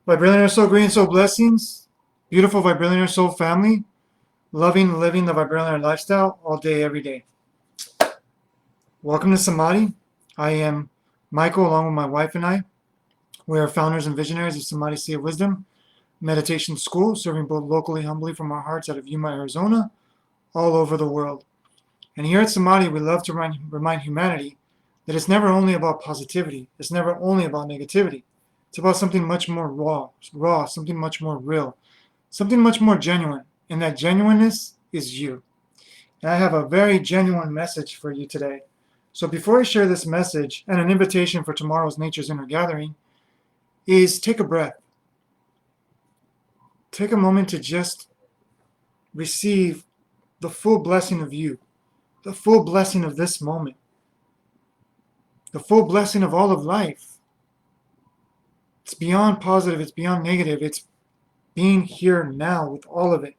Vibrillionaire Soul Green Soul Blessings, beautiful Vibrillionaire Soul family, loving living the Vibrillionaire lifestyle all day, every day. Welcome to Samadhi. I am Michael, along with my wife and I. We are founders and visionaries of Samadhi Sea of Wisdom Meditation School, serving both locally, humbly from our hearts out of Yuma, Arizona, all over the world. And here at Samadhi, we love to remind humanity that it's never only about positivity. It's never only about negativity. It's about something much more raw, something much more real, something much more genuine. And that genuineness is you. And I have a very genuine message for you today. So before I share this message and an invitation for tomorrow's Nature's Inner Gathering, is take a breath. Take a moment to just receive the full blessing of you, the full blessing of this moment, the full blessing of all of life. It's beyond positive, it's beyond negative, it's being here now with all of it.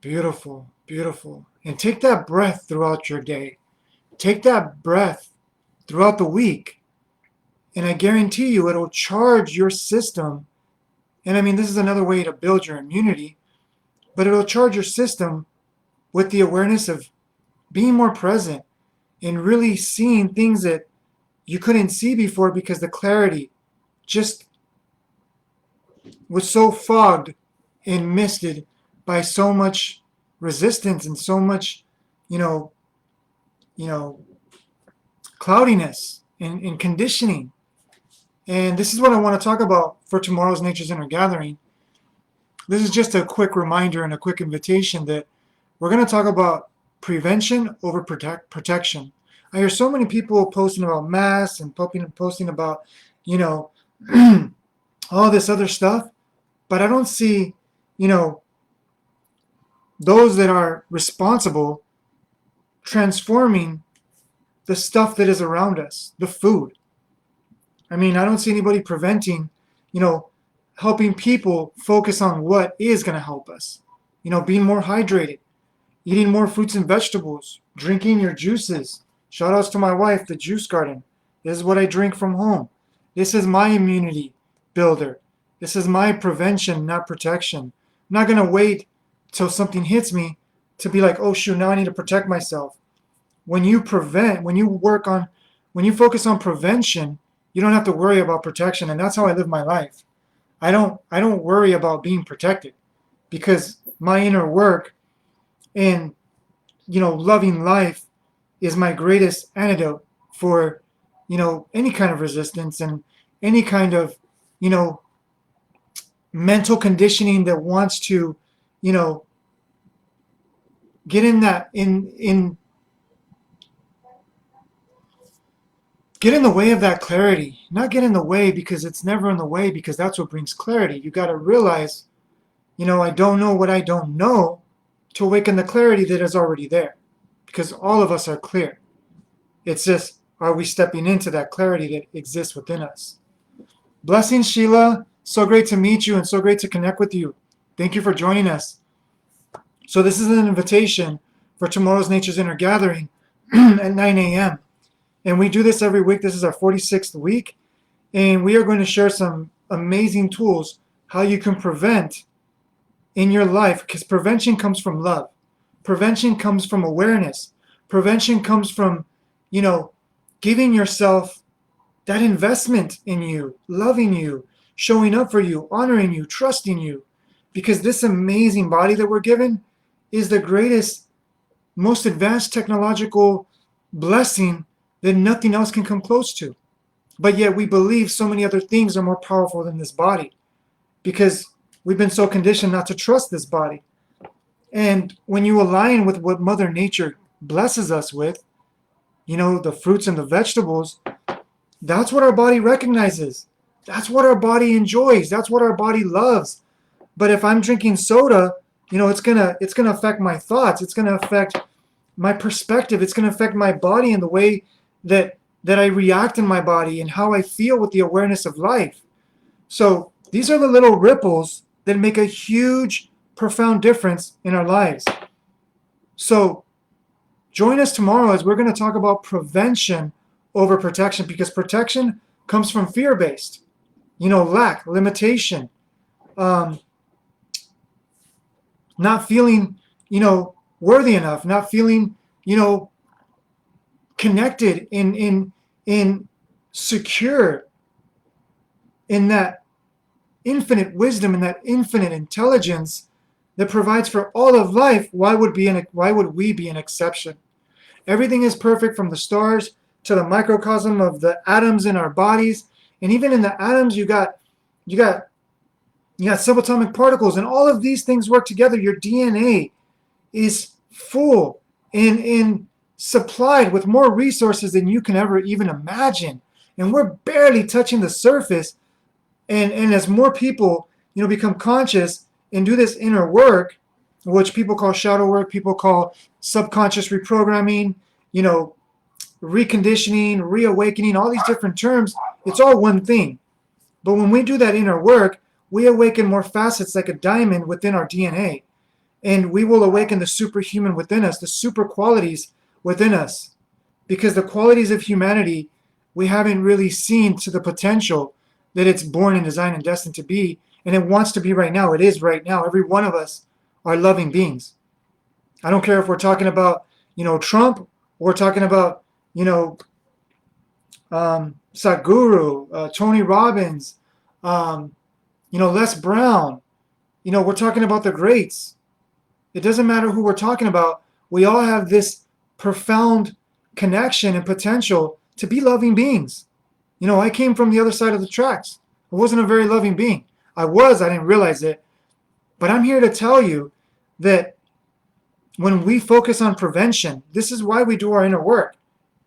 Beautiful, beautiful. And take that breath throughout your day. Take that breath throughout the week. And I guarantee you it'll charge your system. And I mean, this is another way to build your immunity, but it'll charge your system with the awareness of being more present and really seeing things that you couldn't see before because the clarity just was so fogged and misted by so much resistance and so much, cloudiness and conditioning. And this is what I want to talk about for tomorrow's Nature's Inner Gathering. This is just a quick reminder and a quick invitation that we're going to talk about prevention over protection. I hear so many people posting about masks and posting about, all this other stuff, but I don't see, those that are responsible transforming the stuff that is around us, the food. I mean, I don't see anybody preventing, helping people focus on what is going to help us. Being more hydrated, eating more fruits and vegetables, drinking your juices. Shout outs to my wife, the juice garden. This is what I drink from home. This is my immunity builder. This is my prevention, not protection. I'm not going to wait till something hits me to be like, oh shoot, now I need to protect myself. When you focus on prevention, you don't have to worry about protection. And that's how I live my life. I don't worry about being protected because my inner work and loving life is my greatest antidote for any kind of resistance and any kind of mental conditioning that wants to get in get in the way of that clarity. Not get in the way because it's never in the way, because that's what brings clarity. You got to realize, I don't know what I don't know, to awaken the clarity that is already there. Because all of us are clear. It's just, are we stepping into that clarity that exists within us? Blessings, Sheila. So great to meet you and so great to connect with you. Thank you for joining us. So this is an invitation for tomorrow's Nature's Inner Gathering at 9 a.m. And we do this every week. This is our 46th week. And we are going to share some amazing tools how you can prevent in your life, because prevention comes from love. Prevention comes from awareness. Prevention comes from, giving yourself that investment in you, loving you, showing up for you, honoring you, trusting you. Because this amazing body that we're given is the greatest, most advanced technological blessing that nothing else can come close to. But yet we believe so many other things are more powerful than this body because we've been so conditioned not to trust this body. And when you align with what Mother Nature blesses us with, the fruits and the vegetables, that's what our body recognizes. That's what our body enjoys. That's what our body loves. But if I'm drinking soda, it's gonna affect my thoughts. It's gonna affect my perspective. It's gonna affect my body and the way that I react in my body and how I feel with the awareness of life. So these are the little ripples that make a huge, profound difference in our lives. So Join us tomorrow as we're going to talk about prevention over protection, because protection comes from fear-based, lack, limitation, um, not feeling, worthy enough, not feeling, connected, in secure in that infinite wisdom and that infinite intelligence that provides for all of life. Why would we be an exception? Everything is perfect, from the stars to the microcosm of the atoms in our bodies, and even in the atoms you got subatomic particles, and all of these things work together. Your DNA is full and supplied with more resources than you can ever even imagine, and we're barely touching the surface. And as more people become conscious and do this inner work, which people call shadow work, people call subconscious reprogramming, reconditioning, reawakening, all these different terms, it's all one thing. But when we do that inner work, we awaken more facets like a diamond within our DNA. And we will awaken the superhuman within us, the super qualities within us. Because the qualities of humanity, we haven't really seen to the potential that it's born and designed and destined to be. And it wants to be right now. It is right now. Every one of us are loving beings. I don't care if we're talking about, Trump, or we're talking about, Sadhguru, Tony Robbins, Les Brown. We're talking about the greats. It doesn't matter who we're talking about. We all have this profound connection and potential to be loving beings. I came from the other side of the tracks. I wasn't a very loving being. I didn't realize it. But I'm here to tell you that when we focus on prevention, this is why we do our inner work.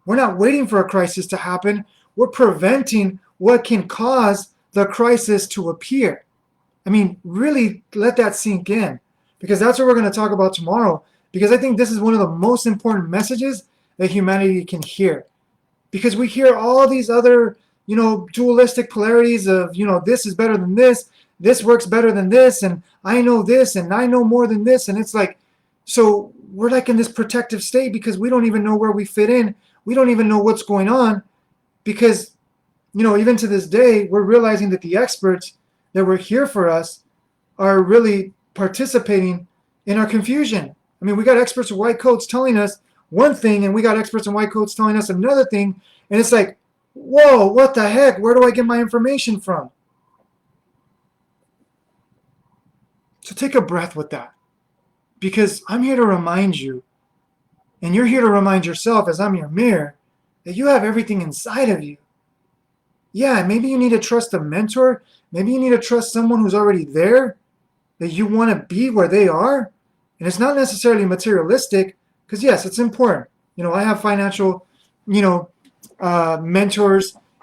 We're not waiting for a crisis to happen. We're preventing what can cause the crisis to appear. I mean, really let that sink in, because that's what we're going to talk about tomorrow, because I think this is one of the most important messages that humanity can hear. Because we hear all these other, dualistic polarities of, this is better than this works better than this, and I know this, and I know more than this, and it's like, so we're like in this protective state because we don't even know where we fit in. We don't even know what's going on, because, even to this day, we're realizing that the experts that were here for us are really participating in our confusion. I mean, we got experts in white coats telling us one thing, and we got experts in white coats telling us another thing, and it's like, whoa, what the heck? Where do I get my information from? So take a breath with that, because I'm here to remind you, and you're here to remind yourself as I'm your mirror, that you have everything inside of you. Yeah, maybe you need to trust a mentor. Maybe you need to trust someone who's already there, that you want to be where they are. And it's not necessarily materialistic, because yes, it's important. I have financial, mentors,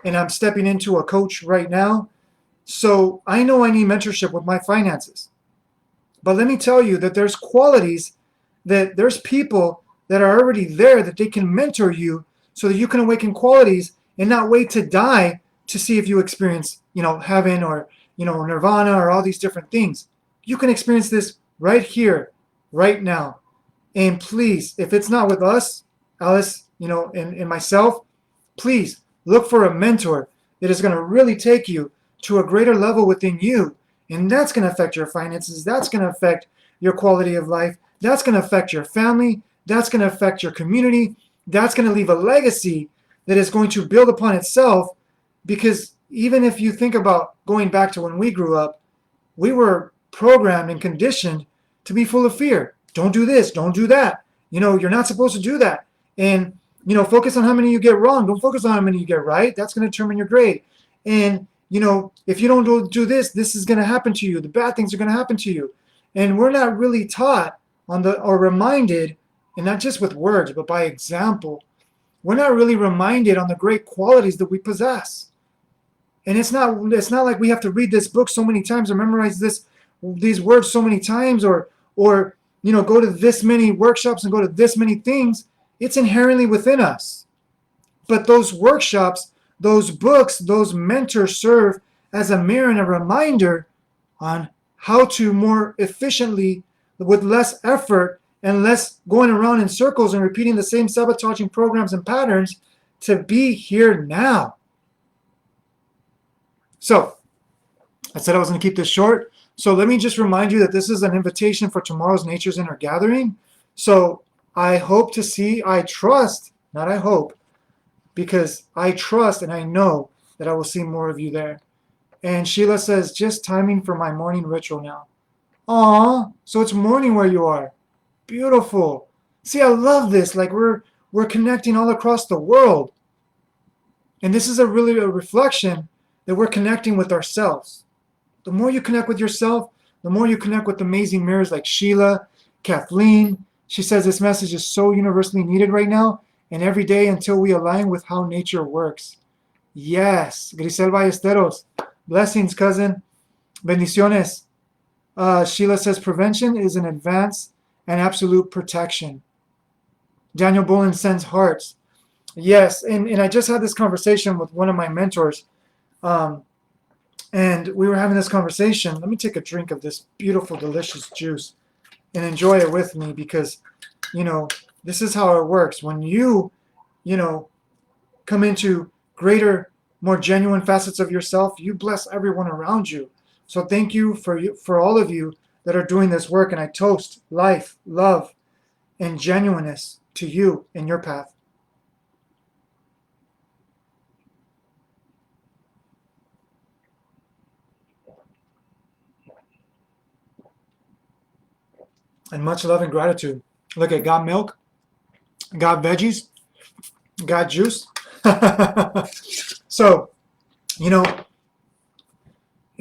and I'm stepping into a coach right now. So I know I need mentorship with my finances. But let me tell you that there's qualities, that there's people that are already there that they can mentor you so that you can awaken qualities and not wait to die to see if you experience, heaven, or, nirvana, or all these different things. You can experience this right here, right now. And please, if it's not with us, Alice, and myself, please look for a mentor that is going to really take you to a greater level within you. And that's going to affect your finances. That's going to affect your quality of life. That's going to affect your family. That's going to affect your community. That's going to leave a legacy that is going to build upon itself. Because even if you think about going back to when we grew up, we were programmed and conditioned to be full of fear. Don't do this. Don't do that. You're not supposed to do that. And, focus on how many you get wrong. Don't focus on how many you get right. That's going to determine your grade. And, if you don't do this, this is going to happen to you. The bad things are going to happen to you. And we're not really taught or reminded, and not just with words, but by example. We're not really reminded on the great qualities that we possess. And it's not like we have to read this book so many times or memorize these words so many times, or go to this many workshops and go to this many things. It's inherently within us. But those workshops, those books, those mentors serve as a mirror and a reminder on how to more efficiently, with less effort and less going around in circles and repeating the same sabotaging programs and patterns to be here now. So, I said I was going to keep this short. So let me just remind you that this is an invitation for tomorrow's Nature's Inner Gathering. So I hope to see, I trust, not I hope, because I trust and I know that I will see more of you there. And Sheila says, just timing for my morning ritual now. Aw, so it's morning where you are. Beautiful. See, I love this. Like we're connecting all across the world. And this is really a reflection that we're connecting with ourselves. The more you connect with yourself, the more you connect with amazing mirrors like Sheila, Kathleen. She says this message is so universally needed right now and every day until we align with how nature works. Yes, Grisel Ballesteros. Blessings, cousin. Bendiciones. Sheila says prevention is an advance and absolute protection. Daniel Bolin sends hearts. Yes, and I just had this conversation with one of my mentors. And we were having this conversation. Let me take a drink of this beautiful, delicious juice and enjoy it with me because, this is how it works. When you come into greater, more genuine facets of yourself, you bless everyone around you. So thank you for all of you that are doing this work. And I toast life, love, and genuineness to you in your path. And much love and gratitude. Look at got milk, got veggies, got juice. So, in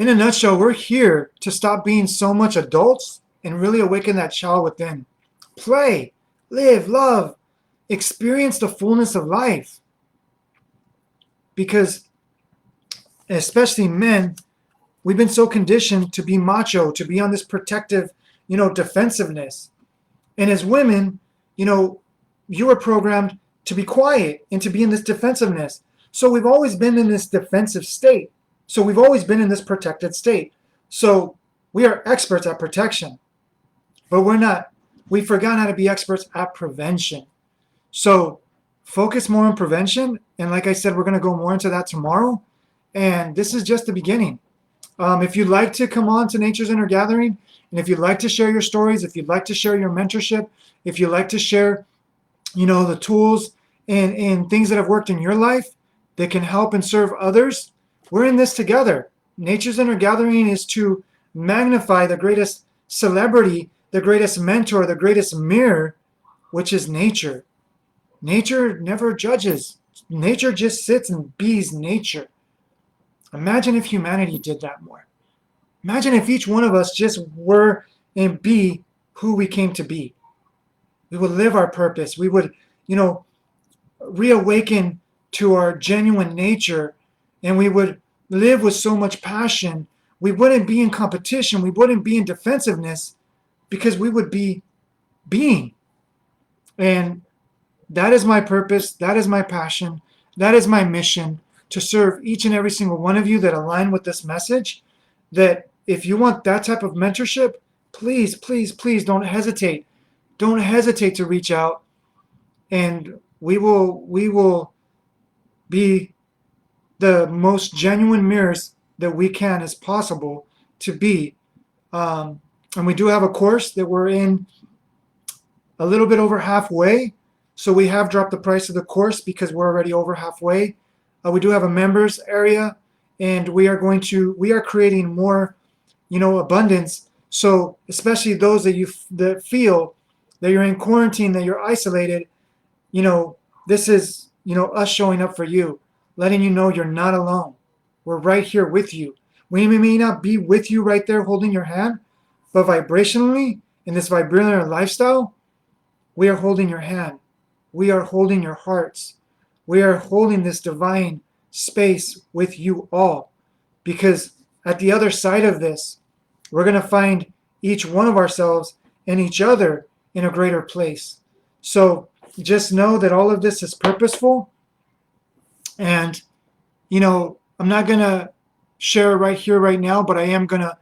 a nutshell, we're here to stop being so much adults and really awaken that child within. Play, live, love, experience the fullness of life. Because, especially men, we've been so conditioned to be macho, to be on this protective, defensiveness. And as women, you were programmed to be quiet and to be in this defensiveness. So we've always been in this defensive state. So we've always been in this protected state. So we are experts at protection, but we're not. We've forgotten how to be experts at prevention. So focus more on prevention. And like I said, we're going to go more into that tomorrow. And this is just the beginning. If you'd like to come on to Nature's Inner Gathering, and if you'd like to share your stories, if you'd like to share your mentorship, if you'd like to share, the tools and things that have worked in your life that can help and serve others, we're in this together. Nature's Inner Gathering is to magnify the greatest celebrity, the greatest mentor, the greatest mirror, which is nature. Nature never judges. Nature just sits and bees nature. Imagine if humanity did that more. Imagine if each one of us just were and be who we came to be. We would live our purpose. We would, reawaken to our genuine nature, and we would live with so much passion. We wouldn't be in competition. We wouldn't be in defensiveness because we would be being. And that is my purpose. That is my passion. That is my mission, to serve each and every single one of you that align with this message. That if you want that type of mentorship, please, please, please don't hesitate. Don't hesitate to reach out, and we will be the most genuine mirrors that we can as possible to be. And we do have a course that we're in a little bit over halfway. So we have dropped the price of the course because we're already over halfway. We do have a members area, and we are creating more, abundance. So especially those that feel that you're in quarantine, that you're isolated, this is, us showing up for you, letting you know you're not alone. We're right here with you. We may not be with you right there holding your hand, but vibrationally, in this vibranium lifestyle, we are holding your hand. We are holding your hearts. We are holding this divine space with you all. Because at the other side of this, we're going to find each one of ourselves and each other in a greater place. So just know that all of this is purposeful. And, I'm not going to share right here, right now, but I am going to,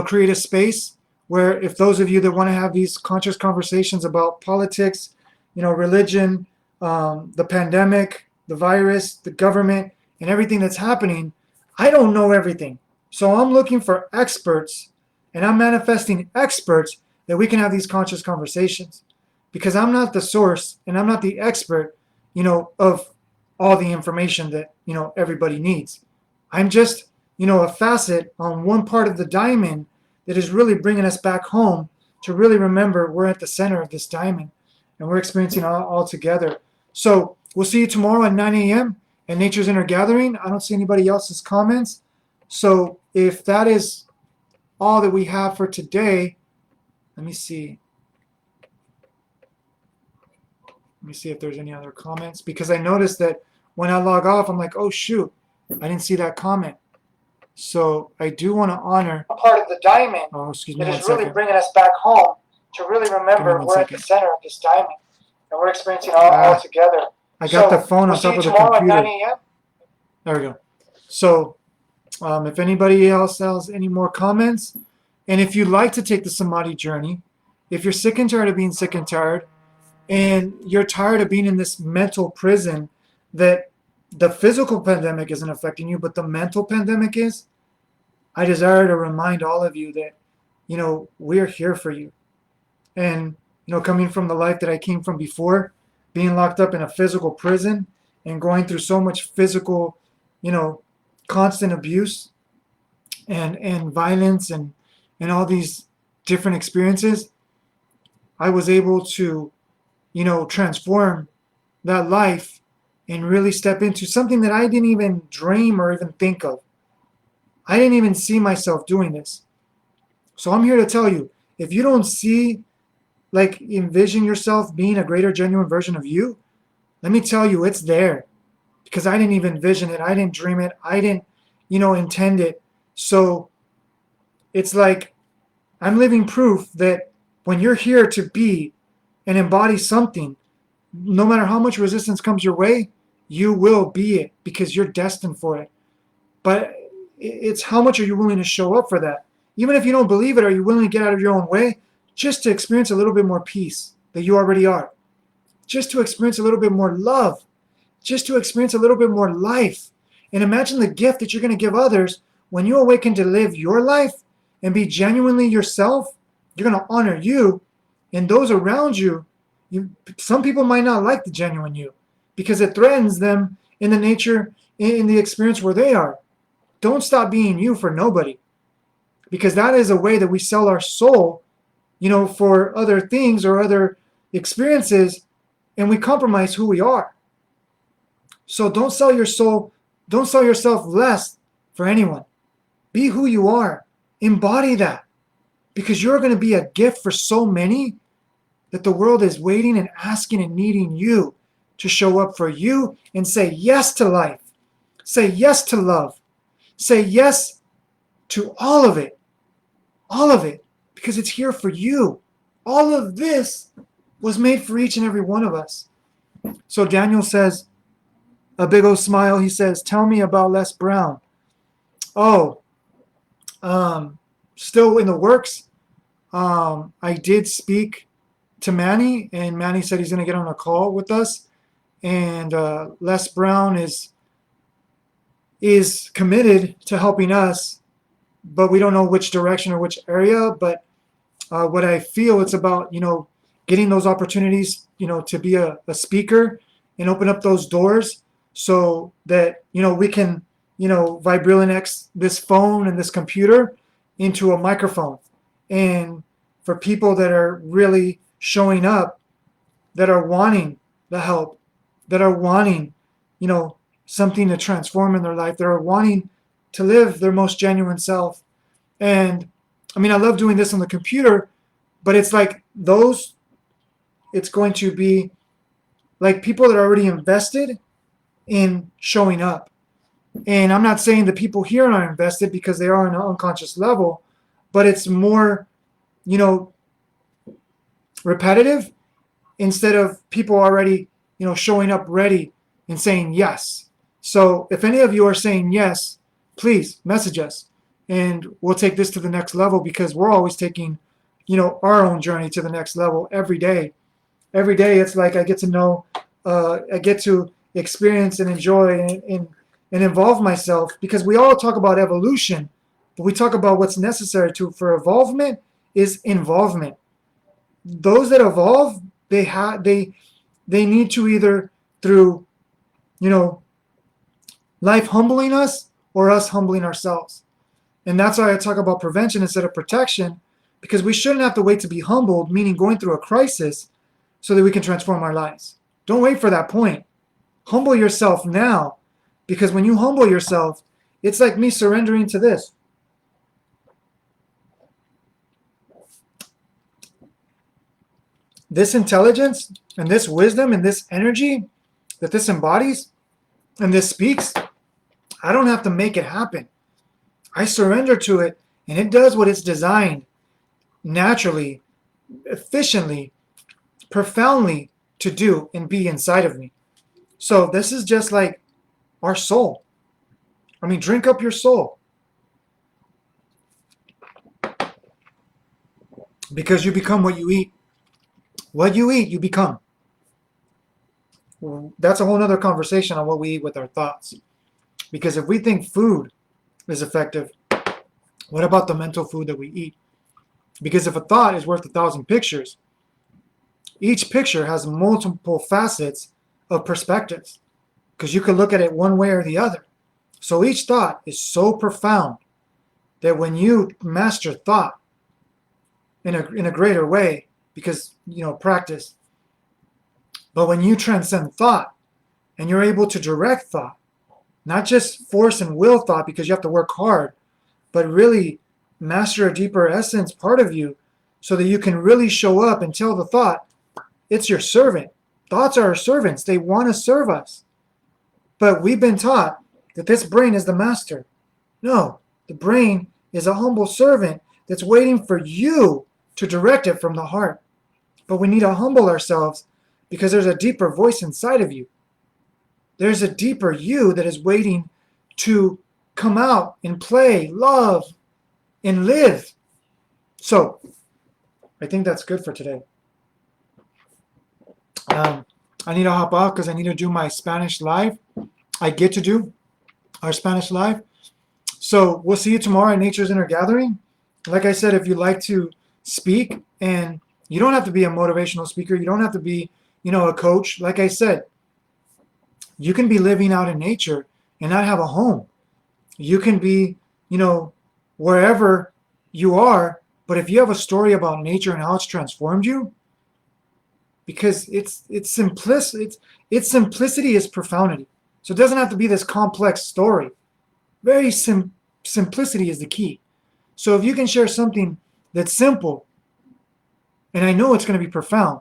create a space where if those of you that want to have these conscious conversations about politics, religion, the pandemic, the virus, the government, and everything that's happening, I don't know everything. So I'm looking for experts, and I'm manifesting experts that we can have these conscious conversations, because I'm not the source and I'm not the expert, of all the information that, everybody needs. I'm just, a facet on one part of the diamond that is really bringing us back home to really remember we're at the center of this diamond and we're experiencing all together. So we'll see you tomorrow at 9 a.m. at Nature's Inner Gathering. I don't see anybody else's comments. So if that is all that we have for today, let me see. Let me see if there's any other comments, because I noticed that when I log off, I'm like, oh shoot, I didn't see that comment. So I do want to honor a part of the diamond that is really bringing us back home to really remember we're at the center of this diamond and we're experiencing all together. I got the phone on top of the computer. At 9 a.m. There we go. So if anybody else has any more comments, and if you'd like to take the Samadhi journey, if you're sick and tired of being sick and tired, and you're tired of being in this mental prison that the physical pandemic isn't affecting you, but the mental pandemic is, I desire to remind all of you that, we're here for you. And, coming from the life that I came from before, being locked up in a physical prison and going through so much physical, constant abuse and violence and all these different experiences, I was able to, transform that life and really step into something that I didn't even dream or even think of. I didn't even see myself doing this. So I'm here to tell you, if you don't envision yourself being a greater genuine version of you, let me tell you, it's there. Because I didn't even envision it. I didn't dream it. I didn't, intend it. So it's like I'm living proof that when you're here to be and embody something, no matter how much resistance comes your way, you will be it because you're destined for it. But it's how much are you willing to show up for that? Even if you don't believe it, are you willing to get out of your own way just to experience a little bit more peace that you already are? Just to experience a little bit more love, just to experience a little bit more life. And imagine the gift that you're going to give others when you awaken to live your life and be genuinely yourself. You're going to honor you and those around you. Some people might not like the genuine you because it threatens them in the nature, in the experience where they are. Don't stop being you for nobody, because that is a way that we sell our soul, for other things or other experiences, and we compromise who we are. So don't sell your soul, don't sell yourself less for anyone. Be who you are. Embody that, because you're going to be a gift for so many that the world is waiting and asking and needing you to show up for you and say yes to life. Say yes to love. Say yes to all of it, because it's here for you. All of this was made for each and every one of us. So Daniel says, a big old smile, he says, tell me about Les Brown. Oh, still in the works. I did speak to Manny, and Manny said he's going to get on a call with us. And Les Brown is committed to helping us, but we don't know which direction or which area. But what I feel it's about, getting those opportunities, to be a speaker and open up those doors so that, we can, Vibrilinex this phone and this computer into a microphone. And for people that are really showing up, that are wanting the help, that are wanting, something to transform in their life, that are wanting to live their most genuine self. And I mean, I love doing this on the computer, but it's like it's going to be like people that are already invested in showing up. And I'm not saying the people here are invested, because they are on an unconscious level, but it's more, repetitive instead of people already, showing up ready and saying yes. So if any of you are saying yes, please message us and we'll take this to the next level, because we're always taking our own journey to the next level every day. Every day, it's like I get to know, I get to experience and enjoy and involve myself, because we all talk about evolution, but we talk about what's necessary for evolvement is involvement. Those that evolve, they need to either through you know life humbling us or us humbling ourselves. And that's why I talk about prevention instead of protection, because we shouldn't have to wait to be humbled, meaning going through a crisis, so that we can transform our lives. Don't wait for that point. Humble yourself now, because when you humble yourself, it's like me surrendering to this. This intelligence and this wisdom and this energy that this embodies and this speaks, I don't have to make it happen. I surrender to it, and it does what it's designed naturally, efficiently, profoundly to do and be inside of me. So this is just like our soul. I mean, drink up your soul. Because you become what you eat. What you eat, you become. Well, that's a whole other conversation on what we eat with our thoughts. Because if we think food is effective, what about the mental food that we eat? Because if a thought is worth 1,000 pictures, each picture has multiple facets of perspectives, because you could look at it one way or the other. So each thought is so profound that when you master thought in a greater way, because practice, but when you transcend thought and you're able to direct thought, not just force and will thought because you have to work hard, but really master a deeper essence part of you, so that you can really show up and tell the thought, it's your servant. Thoughts are our servants. They want to serve us. But we've been taught that this brain is the master. No, the brain is a humble servant that's waiting for you to direct it from the heart. But we need to humble ourselves, because there's a deeper voice inside of you. There's a deeper you that is waiting to come out and play, love, and live. So, I think that's good for today. I need to hop off because I need to do my Spanish live. I get to do our Spanish live. So we'll see you tomorrow at Nature's Inner Gathering. Like I said, if you like to speak, and you don't have to be a motivational speaker, you don't have to be, a coach. Like I said, you can be living out in nature and not have a home. You can be, wherever you are, but if you have a story about nature and how it's transformed you, because its simplicity is profundity. So it doesn't have to be this complex story. Very simplicity is the key. So if you can share something that's simple, and I know it's going to be profound,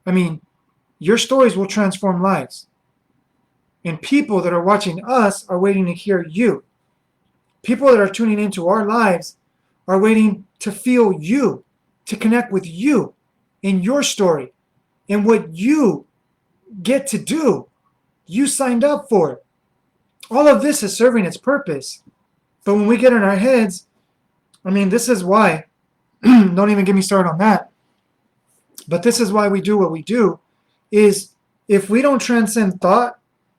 I mean, your stories will transform lives. And people that are watching us are waiting to hear you. People that are tuning into our lives are waiting to feel you, to connect with you in your story, and what you get to do. You signed up for it. All of this is serving its purpose. But when we get in our heads, I mean, this is why, don't even get me started on that, but this is why we do what we do, is if we don't transcend thought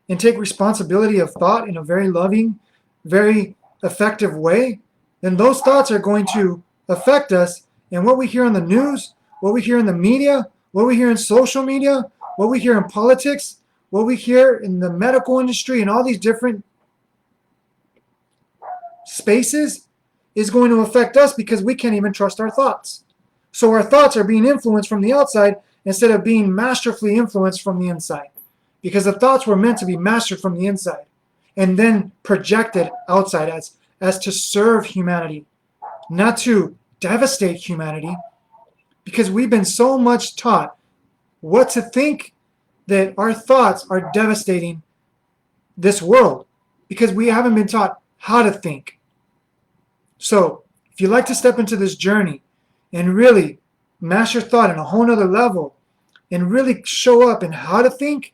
and take responsibility of thought in a very loving, very effective way, then those thoughts are going to affect us. And what we hear on the news, what we hear in the media, what we hear in social media, what we hear in politics, what we hear in the medical industry and all these different spaces is going to affect us, because we can't even trust our thoughts. So our thoughts are being influenced from the outside instead of being masterfully influenced from the inside. Because the thoughts were meant to be mastered from the inside and then projected outside as to serve humanity, not to devastate humanity. Because we've been so much taught what to think that our thoughts are devastating this world, because we haven't been taught how to think. So if you'd like to step into this journey and really master thought on a whole nother level and really show up in how to think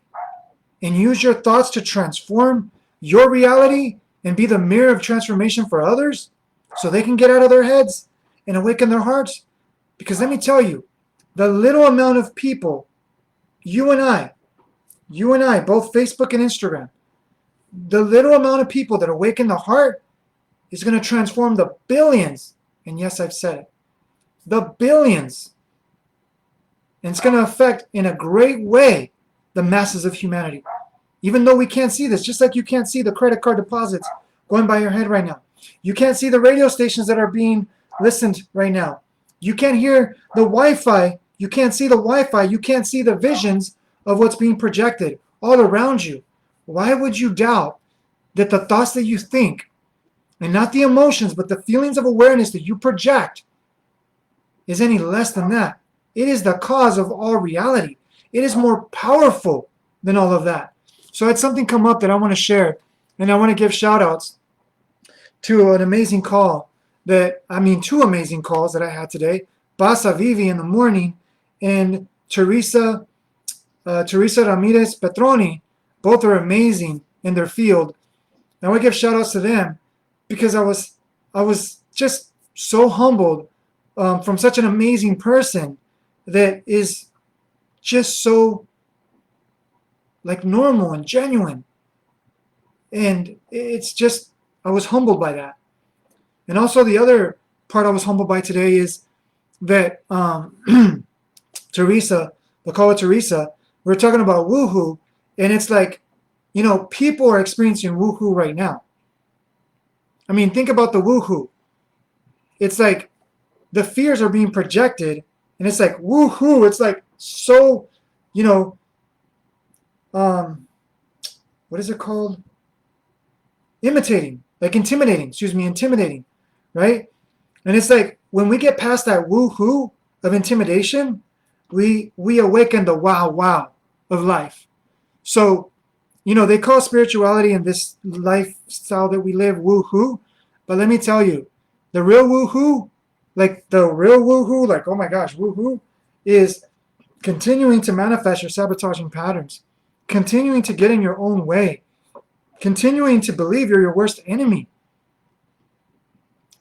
and use your thoughts to transform your reality and be the mirror of transformation for others so they can get out of their heads and awaken their hearts, Because let me tell you, the little amount of people, you and I, both Facebook and Instagram, the little amount of people that awaken the heart is going to transform the billions. And yes, I've said it. The billions. And it's going to affect in a great way the masses of humanity. Even though we can't see this, just like you can't see the credit card deposits going by your head right now. You can't see the radio stations that are being listened right now. You can't hear the Wi-Fi. You can't see the Wi-Fi. You can't see the visions of what's being projected all around you. Why would you doubt that the thoughts that you think, and not the emotions, but the feelings of awareness that you project, is any less than that? It is the cause of all reality. It is more powerful than all of that. So I had something come up that I want to share, and I want to give shout outs to an amazing call two amazing calls that I had today. Basa Vivi in the morning and Teresa Ramirez Petroni, both are amazing in their field. And I want to give shout outs to them because I was just so humbled from such an amazing person that is just so like normal and genuine. And it's just, I was humbled by that. And also the other part I was humbled by today is that Teresa, the call with Teresa, we're talking about woohoo, and it's like, people are experiencing woohoo right now. I mean, think about the woohoo. It's like the fears are being projected, and it's like woohoo. It's like so, what is it called? Intimidating, right? And it's like when we get past that woohoo of intimidation, we awaken the wow of life. So, they call spirituality and this lifestyle that we live woohoo, but let me tell you, the real woohoo, like oh my gosh, woohoo, is continuing to manifest your sabotaging patterns, continuing to get in your own way, continuing to believe you're your worst enemy,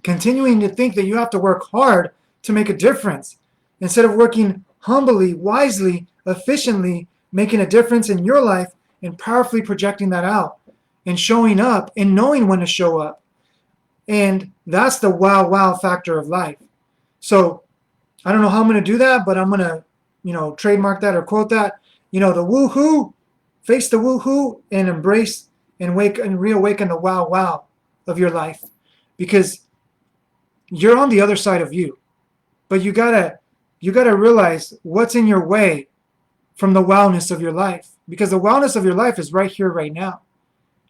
continuing to think that you have to work hard to make a difference instead of working humbly, wisely, efficiently, making a difference in your life and powerfully projecting that out and showing up and knowing when to show up. And that's the wow factor of life. So I don't know how I'm going to do that, but I'm going to, trademark that or quote that. The woohoo, face the woohoo and embrace and reawaken the wow of your life, because you're on the other side of you. But you gotta realize what's in your way from the wildness of your life, because the wildness of your life is right here, right now.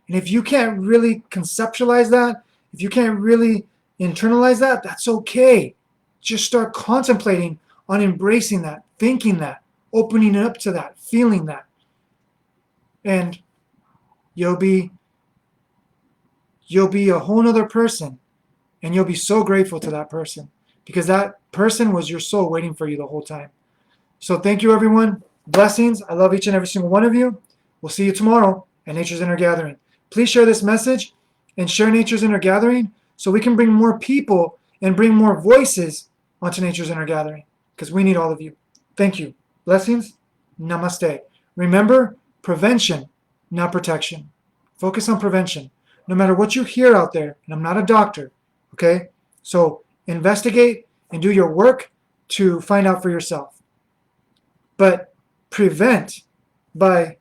And if you can't really conceptualize that, if you can't really internalize that, that's okay. Just start contemplating on embracing that, thinking that, opening up to that, feeling that. And you'll be a whole nother person, and you'll be so grateful to that person, because that person was your soul waiting for you the whole time. So thank you, everyone. Blessings. I love each and every single one of you. We'll see you tomorrow at Nature's Inner Gathering. Please share this message and share Nature's Inner Gathering so we can bring more people and bring more voices onto Nature's Inner Gathering, because we need all of you. Thank you. Blessings. Namaste. Remember, prevention, not protection. Focus on prevention. No matter what you hear out there, and I'm not a doctor, okay? So investigate and do your work to find out for yourself. But prevent by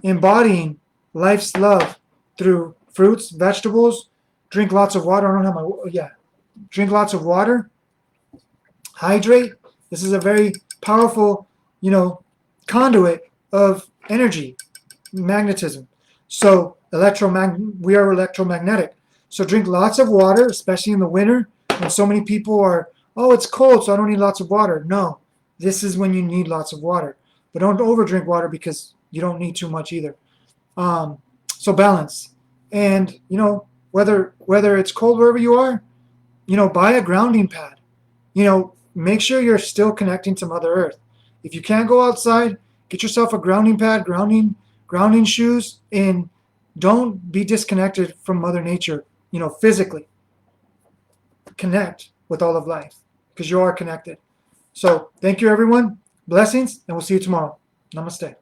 embodying life's love through fruits, vegetables, drink lots of water. I don't have drink lots of water, hydrate. This is a very powerful, conduit of energy, magnetism. So we are electromagnetic. So drink lots of water, especially in the winter when so many people are, oh, it's cold, so I don't need lots of water. No, this is when you need lots of water. But don't overdrink water because you don't need too much either. So balance. And, whether it's cold wherever you are, buy a grounding pad. Make sure you're still connecting to Mother Earth. If you can't go outside, get yourself a grounding pad, grounding shoes, and don't be disconnected from Mother Nature, physically. Connect with all of life. because you are connected. So thank you, everyone. Blessings, and we'll see you tomorrow. Namaste.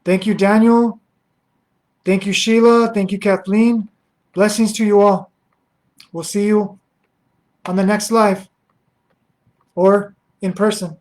Thank you, Daniel. Thank you, Sheila. Thank you, Kathleen. Blessings to you all. We'll see you on the next live or in person.